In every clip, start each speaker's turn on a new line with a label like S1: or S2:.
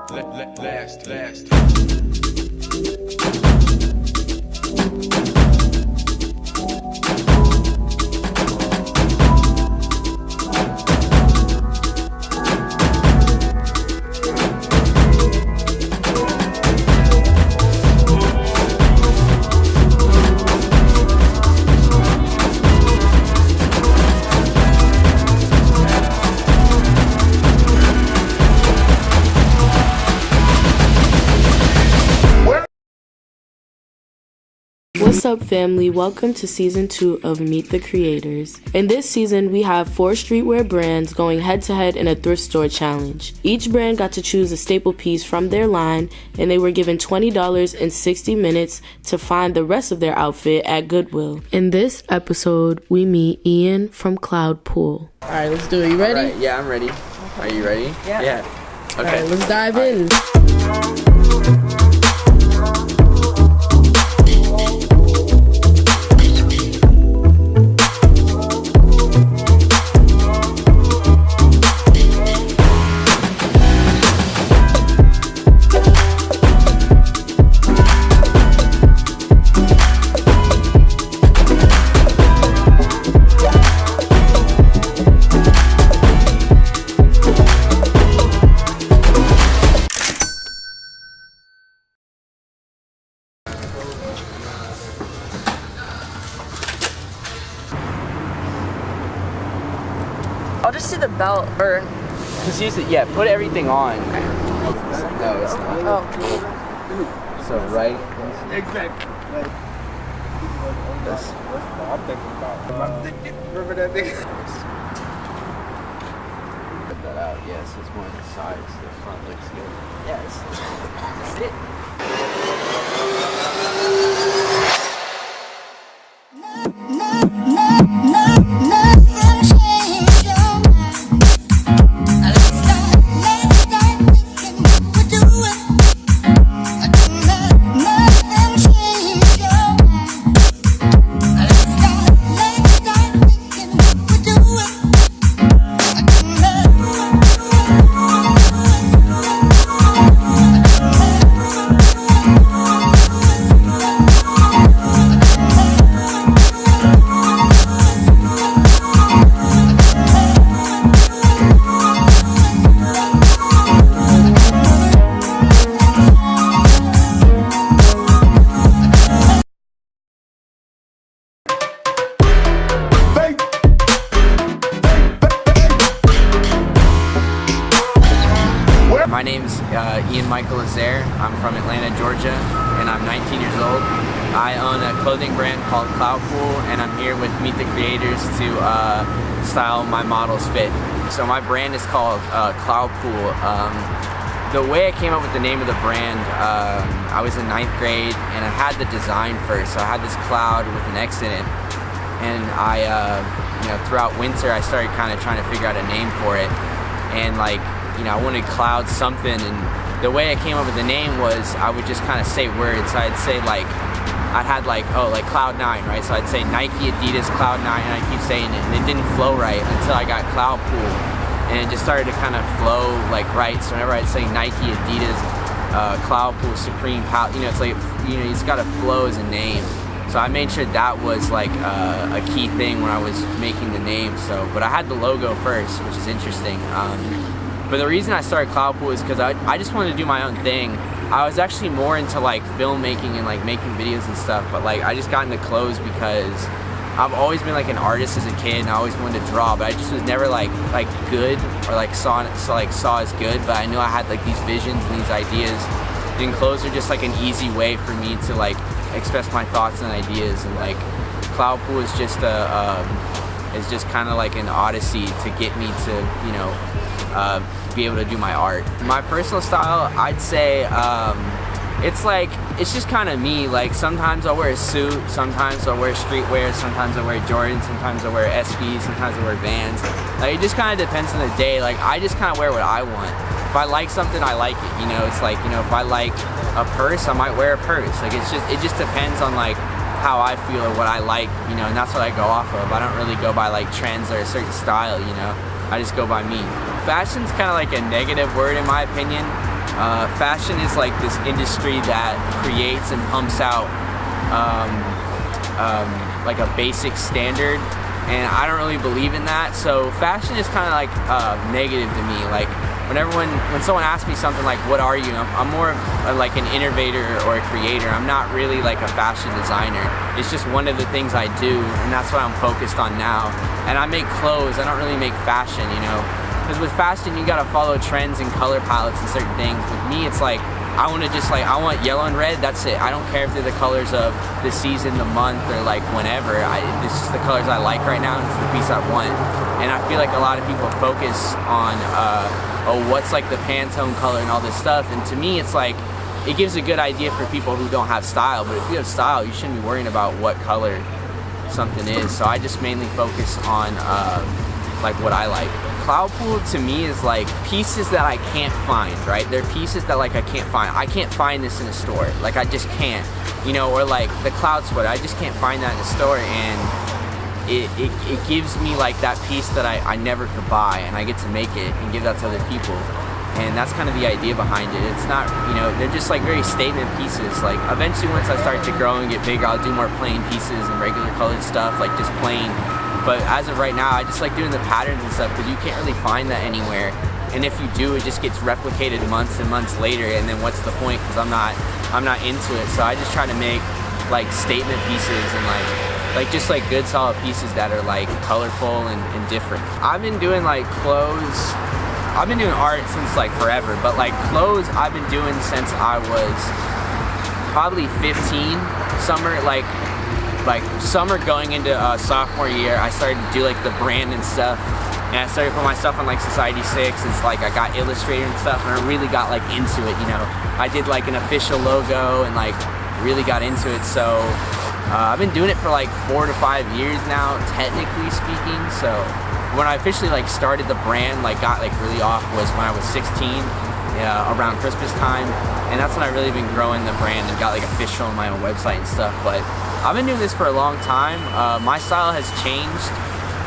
S1: Last.
S2: What's up, family? Welcome to season 2 of Meet the Creators. In this season, we have 4 streetwear brands going head-to-head in a thrift store challenge. Each brand got to choose a staple piece from their line, and they were given $20 in 60 minutes to find the rest of their outfit at Goodwill. In this episode, we meet Ian from Cloud Pool. All right, let's do it. You ready?
S3: Right, yeah, I'm ready. Are you ready?
S2: Yeah.
S3: Okay.
S2: All right, let's dive in.
S4: I'll just do the belt, or...
S3: Just use it, yeah, put everything on. No, it's not.
S4: Oh.
S3: So, right?
S5: Exactly.
S3: This.
S5: I'm thinking about. Remember that nigga?
S3: Put that out, yes, it's more the sides. The front looks good.
S4: Yeah, that's it.
S3: My name's Ian Michael Laizer. I'm from Atlanta, Georgia, and I'm 19 years old. I own a clothing brand called Cloud Pool, and I'm here with Meet the Creators to style my models fit. So my brand is called Cloud Pool. The way I came up with the name of the brand, I was in 9th grade, and I had the design first. So I had this cloud with an X in it, and I, throughout winter, I started kind of trying to figure out a name for it, and I wanted cloud something, and the way I came up with the name was I would just kind of say words. So I'd say I'd had Cloud9, right? So I'd say Nike, Adidas, Cloud9, and I keep saying it, and it didn't flow right until I got Cloud Pool, and it just started to kind of flow right. So whenever I'd say Nike, Adidas, Cloud Pool, Supreme, it's got to flow as a name. So I made sure that was a key thing when I was making the name. But I had the logo first, which is interesting. But the reason I started Cloud Pool is because I just wanted to do my own thing. I was actually more into filmmaking and making videos and stuff, but I just got into clothes because I've always been an artist as a kid, and I always wanted to draw, but I just was never good or saw as good. But I knew I had these visions and these ideas, and clothes are just an easy way for me to express my thoughts and ideas. And Cloud Pool is just is just kind of an odyssey to get me to be able to do my art. My personal style, I'd say it's just kind of me. Sometimes I'll wear a suit, sometimes I'll wear streetwear, sometimes I wear Jordans, sometimes I wear SBs, sometimes I wear Vans. It just kind of depends on the day. I just kind of wear what I want. If I like something, I like it. It's if I like a purse, I might wear a purse. It just depends on how I feel or what I like, and that's what I go off of. I don't really go by trends or a certain style, I just go by me. Fashion's kind of a negative word in my opinion. Fashion is like this industry that creates and pumps out like a basic standard, and I don't really believe in that. So fashion is kind of like negative to me. Like when someone asks me something like, what are you? I'm more like an innovator or a creator. I'm not really like a fashion designer. It's just one of the things I do, and that's what I'm focused on now. And I make clothes, I don't really make fashion, you know? Because with fashion, you gotta follow trends and color palettes and certain things. With me, it's like, I want yellow and red, that's it. I don't care if they're the colors of the season, the month, or like whenever. This is the colors I like right now, and it's the piece I want. And I feel like a lot of people focus on, what's like the Pantone color and all this stuff. And to me, it's like, it gives a good idea for people who don't have style. But if you have style, you shouldn't be worrying about what color something is. So I just mainly focus on like what I like. Cloud pool to me is like pieces that I can't find, right? They're pieces that like I can't find. I can't find this in a store. Like I just can't, you know, or like the cloud sweater. I just can't find that in a store, and it gives me like that piece that I never could buy, and I get to make it and give that to other people. And that's kind of the idea behind it. It's not, you know, they're just like very statement pieces. Like eventually once I start to grow and get bigger, I'll do more plain pieces and regular colored stuff, like just plain. But as of right now, I just like doing the patterns and stuff because you can't really find that anywhere. And if you do, it just gets replicated months and months later, and then what's the point? Because I'm not into it. So I just try to make like statement pieces and like just like good solid pieces that are like colorful and different. I've been doing like clothes. I've been doing art since like forever, but like clothes I've been doing since I was probably 15. Summer going into sophomore year, I started to do like the brand and stuff, and I started putting my stuff on like Society 6. It's like I got Illustrator and stuff, and I really got like into it, you know. I did like an official logo and like really got into it. So I've been doing it for like 4 to 5 years now, technically speaking. So when I officially like started the brand, like got like really off, was when I was 16, around Christmas time, and that's when I really been growing the brand and got like official on my own website and stuff. But I've been doing this for a long time. My style has changed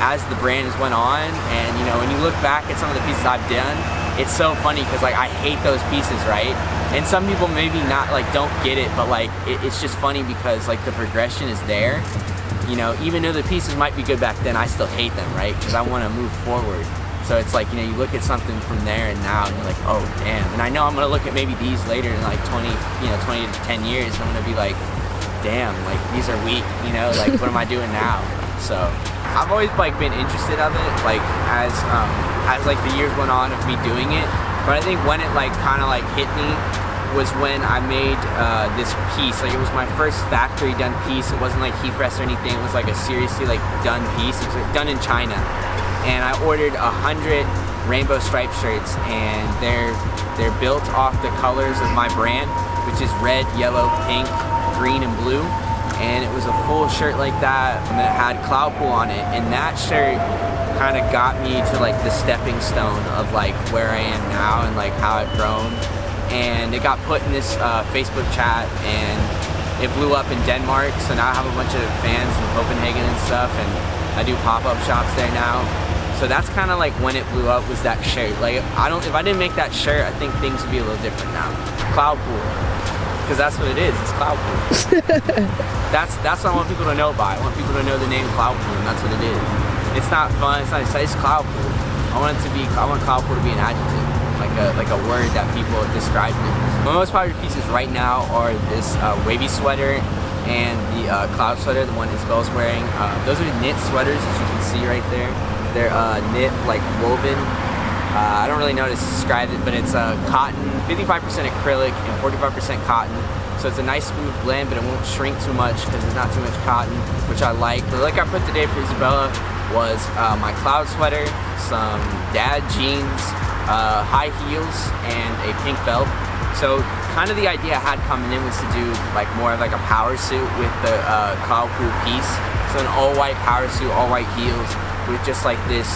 S3: as the brand has went on, and you know, when you look back at some of the pieces I've done, it's so funny because like I hate those pieces, right? And some people maybe not like don't get it, but like it's just funny because like the progression is there. You know, even though the pieces might be good back then, I still hate them, right? Because I want to move forward. So it's like, you know, you look at something from there and now, and you're like, oh damn. And I know I'm gonna look at maybe these later in like 20 to 10 years, and I'm gonna be like, damn, like these are weak, you know, like what am I doing now? So I've always like been interested of it, like as like the years went on of me doing it. But I think when it like kind of like hit me was when I made this piece. Like it was my first factory done piece. It wasn't like heat press or anything. It was like a seriously like done piece. It was like done in China, and I ordered 100 rainbow striped shirts, and they're built off the colors of my brand, which is red, yellow, pink, green, and blue. And it was a full shirt like that, and then it had Cloud Pool on it, and that shirt kind of got me to like the stepping stone of like where I am now and like how I've grown. And it got put in this Facebook chat, and it blew up in Denmark. So now I have a bunch of fans in Copenhagen and stuff, and I do pop-up shops there now. So that's kind of like when it blew up, was that shirt. Like if I didn't make that shirt, I think things would be a little different now. Cloud Pool, because that's what it is. It's Cloud Pool. That's what I want people to know by. I want people to know the name Cloud Pool, and that's what it is. It's not fun. It's not. It's Cloud Pool. I want Cloud Pool to be an adjective, like a word that people describe it. My most popular pieces right now are this wavy sweater and the cloud sweater, the one Isabel's wearing. Those are knit sweaters, as you can see right there. They're knit, like woven. I don't really know how to describe it, but it's cotton, 55% acrylic and 45% cotton. So it's a nice smooth blend, but it won't shrink too much because there's not too much cotton, which I like. The look I put today for Isabella was my cloud sweater, some dad jeans, high heels, and a pink belt. So kind of the idea I had coming in was to do like more of like a power suit with the Cloud Pool piece. So an all white power suit, all white heels, with just like this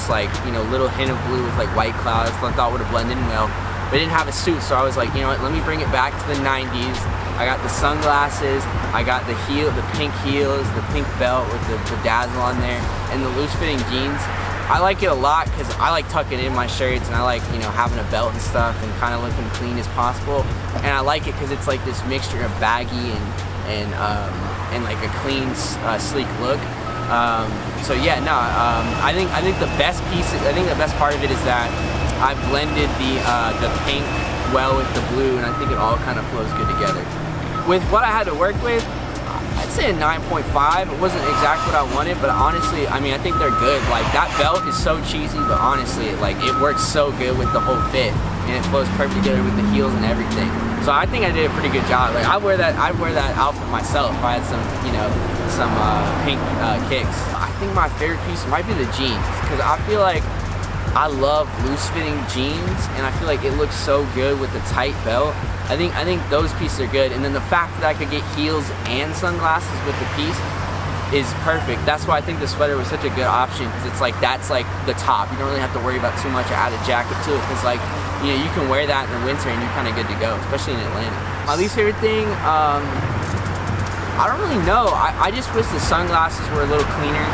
S3: like, you know, little hint of blue with like white clouds. I thought would have blended in well. But I didn't have a suit, so I was like, you know what, let me bring it back to the 90s. I got the sunglasses, I got the pink heels, the pink belt with the dazzle on there, and the loose fitting jeans. I like it a lot because I like tucking in my shirts, and I like, you know, having a belt and stuff and kind of looking clean as possible. And I like it because it's like this mixture of baggy and like a clean, sleek look. So yeah, no, I think the best part of it is that I blended the pink well with the blue, and I think it all kind of flows good together. With what I had to work with, I'd say a 9.5. It wasn't exactly what I wanted, but honestly, I mean, I think they're good. Like, that belt is so cheesy, but honestly, it works so good with the whole fit, and it flows perfectly together with the heels and everything. So I think I did a pretty good job. Like, I'd wear that outfit myself if I had some, you know, some pink kicks. I think my favorite piece might be the jeans, because I feel like I love loose-fitting jeans, and I feel like it looks so good with the tight belt. I think those pieces are good, and then the fact that I could get heels and sunglasses with the piece is perfect. That's why I think the sweater was such a good option, because it's like, that's like the top. You don't really have to worry about too much or add a jacket to it, because like, you know, you can wear that in the winter and you're kind of good to go, especially in Atlanta. My least favorite thing, I don't really know. I just wish the sunglasses were a little cleaner.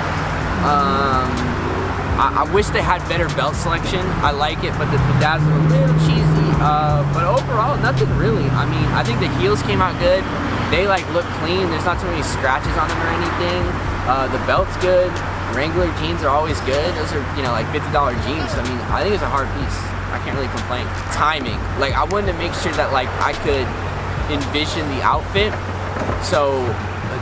S3: I wish they had better belt selection. I like it, but the bedazzle is a little cheesy. But overall, nothing really. I mean, I think the heels came out good. They like look clean. There's not too many scratches on them or anything. The belt's good. Wrangler jeans are always good. Those are, you know, like $50 jeans. I mean, I think it's a hard piece. I can't really complain. Timing. Like, I wanted to make sure that like I could envision the outfit. So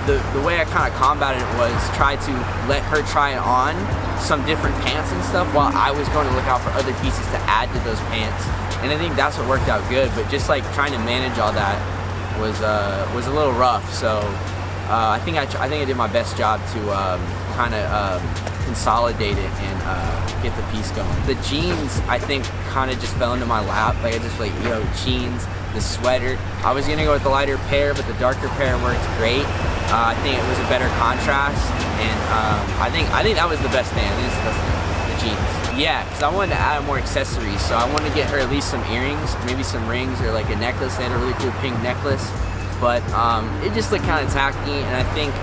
S3: the way I kind of combated it was try to let her try it on some different pants and stuff while I was going to look out for other pieces to add to those pants. And I think that's what worked out good, but just like trying to manage all that was a little rough. So I think I did my best job to kind of consolidate it and get the piece going. The jeans, I think, kind of just fell into my lap. Like, I just like, yo, jeans, the sweater. I was gonna go with the lighter pair, but the darker pair worked great. I think it was a better contrast, and I think that was the best thing. I think it's the best thing, the jeans. Yeah, because I wanted to add more accessories, so I wanted to get her at least some earrings, maybe some rings, or like a necklace. They had a really cool pink necklace, but it just looked kind of tacky, and I think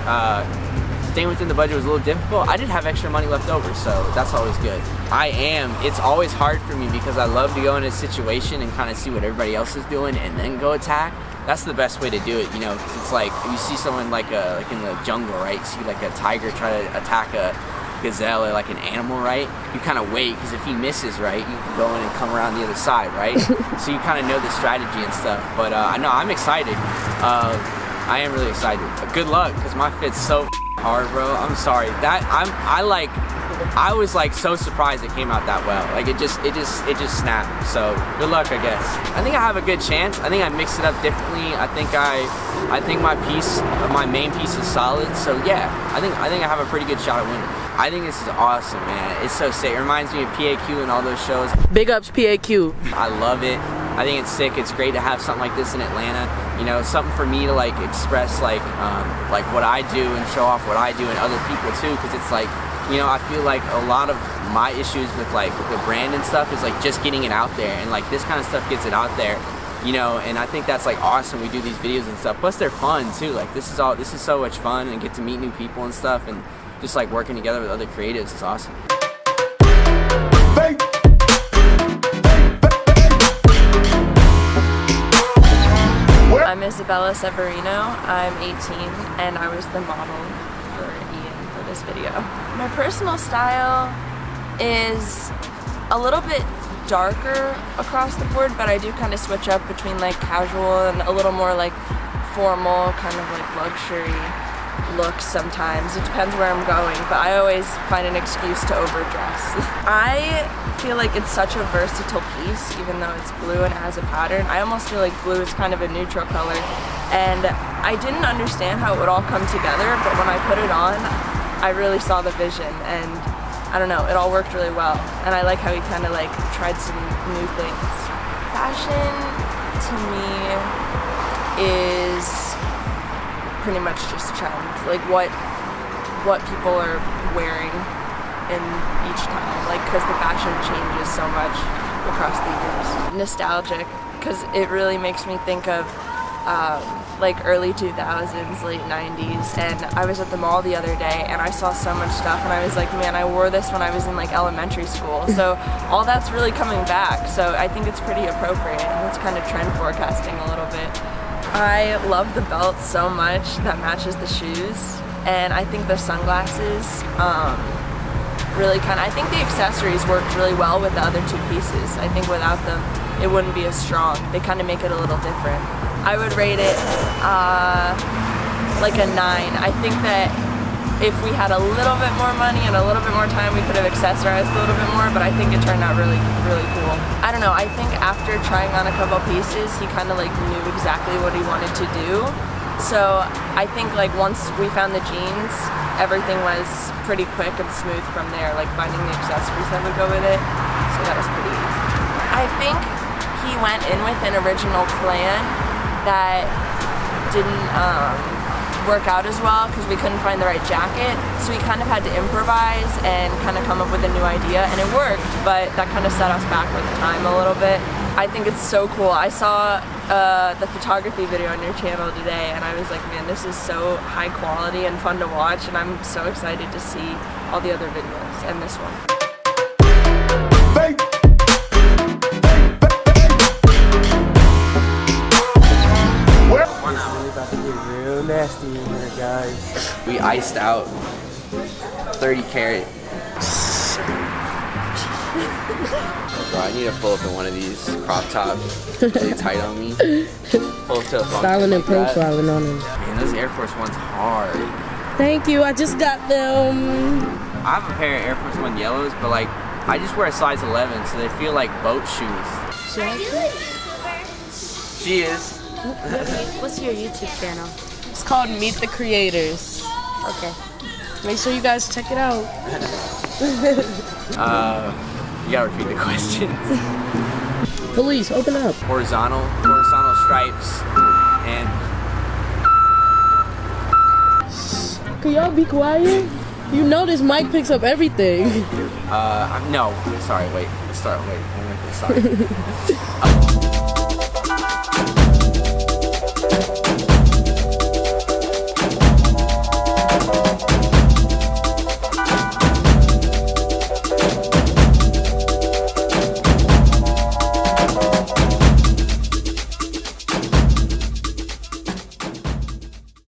S3: staying within the budget was a little difficult. I did have extra money left over, so that's always good. It's always hard for me because I love to go in a situation and kind of see what everybody else is doing and then go attack. That's the best way to do it, you know, because it's like, you see someone like in the jungle, right? You see like a tiger try to attack a gazelle or like an animal, right? You kind of wait, because if he misses, right, you can go in and come around the other side, right? So you kind of know the strategy and stuff. But no, I'm excited. I am really excited. Good luck, because my fit's so hard, bro. I'm sorry. I was like so surprised it came out that well. Like, it just snapped. So good luck, I guess. I think I have a good chance. I think I mixed it up differently. I think my main piece is solid. So yeah, I think I have a pretty good shot at winning. I think this is awesome, man. It's so sick. It reminds me of PAQ and all those shows.
S2: Big ups PAQ.
S3: I love it. I think it's sick. It's great to have something like this in Atlanta. You know, something for me to like express like what I do and show off what I do and other people too. Because it's like, you know, I feel like a lot of my issues with like the brand and stuff is like just getting it out there, and like this kind of stuff gets it out there, you know. And I think that's like awesome. We do these videos and stuff. Plus they're fun too. Like this is so much fun, and get to meet new people and stuff, and just like working together with other creatives is awesome.
S4: I'm Isabella Severino. I'm 18, and I was the model for Ian for this video. My personal style is a little bit darker across the board, but I do kind of switch up between like casual and a little more like formal, kind of like luxury looks sometimes. It depends where I'm going, but I always find an excuse to overdress. I feel like it's such a versatile piece, even though it's blue and has a pattern. I almost feel like blue is kind of a neutral color, and I didn't understand how it would all come together, but when I put it on, I really saw the vision, and I don't know, it all worked really well. And I like how he kind of like tried some new things. Fashion to me is pretty much just trend, like what people are wearing in each time, like because the fashion changes so much across the years. Nostalgic, because it really makes me think of like early 2000s, late 90s, and I was at the mall the other day and I saw so much stuff and I was like, man, I wore this when I was in like elementary school. So all that's really coming back, so I think it's pretty appropriate, and it's kind of trend forecasting a little bit. I love the belt so much that matches the shoes, and I think the sunglasses really I think the accessories worked really well with the other two pieces. I think without them it wouldn't be as strong. They kind of make it a little different. I would rate it like a 9. I think that if we had a little bit more money and a little bit more time, we could have accessorized a little bit more, but I think it turned out really, really cool. I don't know, I think after trying on a couple pieces, he kind of like knew exactly what he wanted to do. So I think like once we found the jeans, everything was pretty quick and smooth from there, like finding the accessories that would go with it. So that was pretty easy. I think he went in with an original plan that didn't work out as well because we couldn't find the right jacket, so we kind of had to improvise and kind of come up with a new idea, and it worked, but that kind of set us back with time a little bit. I think it's so cool. I saw the photography video on your channel today and I was like, man, this is so high quality and fun to watch, and I'm so excited to see all the other videos and this one.
S5: Real nasty in here, guys.
S3: We iced out 30 karat. Bro, I need to pull up in one of these crop tops. Really tight on me. Pull up to a
S2: Styling and profiling on them.
S3: Man, those Air Force Ones hard.
S2: Thank you, I just got them.
S3: I have a pair of Air Force One yellows, but like, I just wear a size 11, so they feel like boat shoes. She is.
S1: What's your YouTube channel?
S2: It's called Meet the Creators.
S1: Okay.
S2: Make sure you guys check it out.
S3: You gotta repeat the questions.
S2: Police, open up.
S3: Horizontal stripes, and
S2: Can y'all be quiet? You know this mic picks up everything.
S3: no, sorry, wait, sorry.